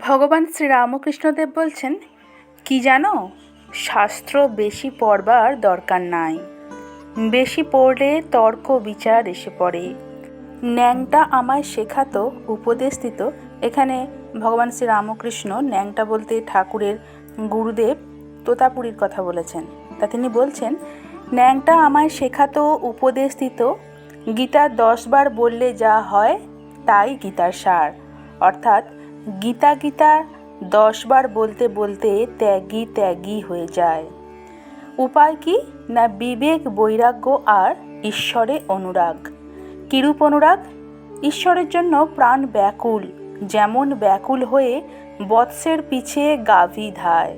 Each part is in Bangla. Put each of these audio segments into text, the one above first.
ভগবান শ্রীরামকৃষ্ণদেব বলছেন, কি জানো, শাস্ত্র বেশি পড়বার দরকার নাই, বেশি পড়লে তর্ক বিচার এসে পড়ে। ন্যাংটা আমায় শেখাতো, উপদেশ দিত। এখানে ভগবান শ্রীরামকৃষ্ণ ন্যাংটা বলতে ঠাকুরের গুরুদেব তোতাপুরীর কথা বলেছেন। তা তিনি বলছেন, ন্যাংটা আমায় শেখাতো, উপদেশ দিত, গীতার 10 বার বললে যা হয় তাই গীতার সার। অর্থাৎ গীতা 10 বার বলতে বলতে ত্যাগী ত্যাগী হয়ে যায়। উপায় কি না, বিবেক, বৈরাগ্য আর ঈশ্বরে অনুরাগ। কিরূপ অনুরাগ? ঈশ্বরের জন্য প্রাণ ব্যাকুল, যেমন ব্যাকুল হয়ে বৎসের পিছে গাভী ধায়।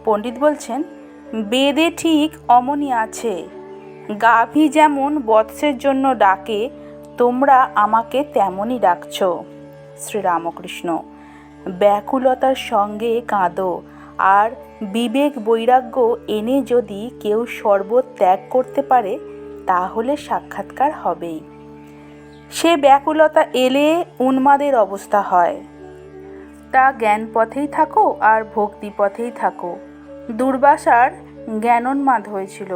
পণ্ডিত বলছেন, বেদে ঠিক অমনি আছে, গাভী যেমন বৎসের জন্য ডাকে, তোমরা আমাকে তেমনই ডাকছ। শ্রীরামকৃষ্ণ, ব্যাকুলতার সঙ্গে কাঁদো, আর বিবেক বৈরাগ্য এনে যদি কেউ শরবত ত্যাগ করতে পারে তাহলে সাক্ষাৎকার হবেই। সে ব্যাকুলতা এলে উন্মাদের অবস্থা হয়। তা জ্ঞান পথেই থাকো আর ভক্তি পথেই থাকো। দুর্বাসার জ্ঞানোন্মাদ হয়েছিল।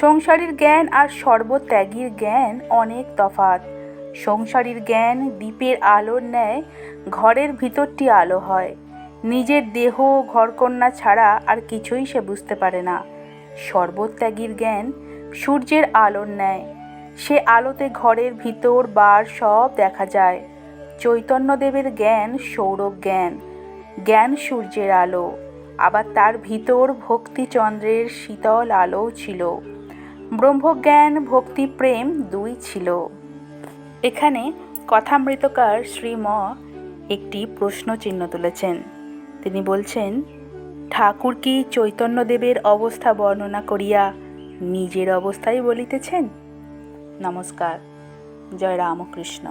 সংসারীর জ্ঞান আর সর্বত্যাগীর জ্ঞান অনেক তফাৎ। সংসারীর জ্ঞান দীপের আলোর ন্যায় ঘরের ভিতরটি আলো হয়। নিজের দেহ ঘরকন্না ছাড়া আর কিছুই সে বুঝতে পারে না। সর্বত্যাগীর জ্ঞান সূর্যের আলোর ন্যায়, সে আলোতে ঘরের ভিতর বার সব দেখা যায়। চৈতন্যদেবের জ্ঞান সৌরভ জ্ঞান, জ্ঞান সূর্যের আলো, আবার তার ভিতর ভক্তিচন্দ্রের শীতল আলোও ছিল। ব্রহ্মজ্ঞান, ভক্তি, প্রেম দুই ছিল। এখানে কথামৃতকার শ্রীম একটি প্রশ্ন চিহ্ন তুলেছেন। তিনি বলছেন, ঠাকুর কি চৈতন্যদেবের অবস্থা বর্ণনা করিয়া নিজের অবস্থাই বলিতেছেন? নমস্কার। জয় রামকৃষ্ণ।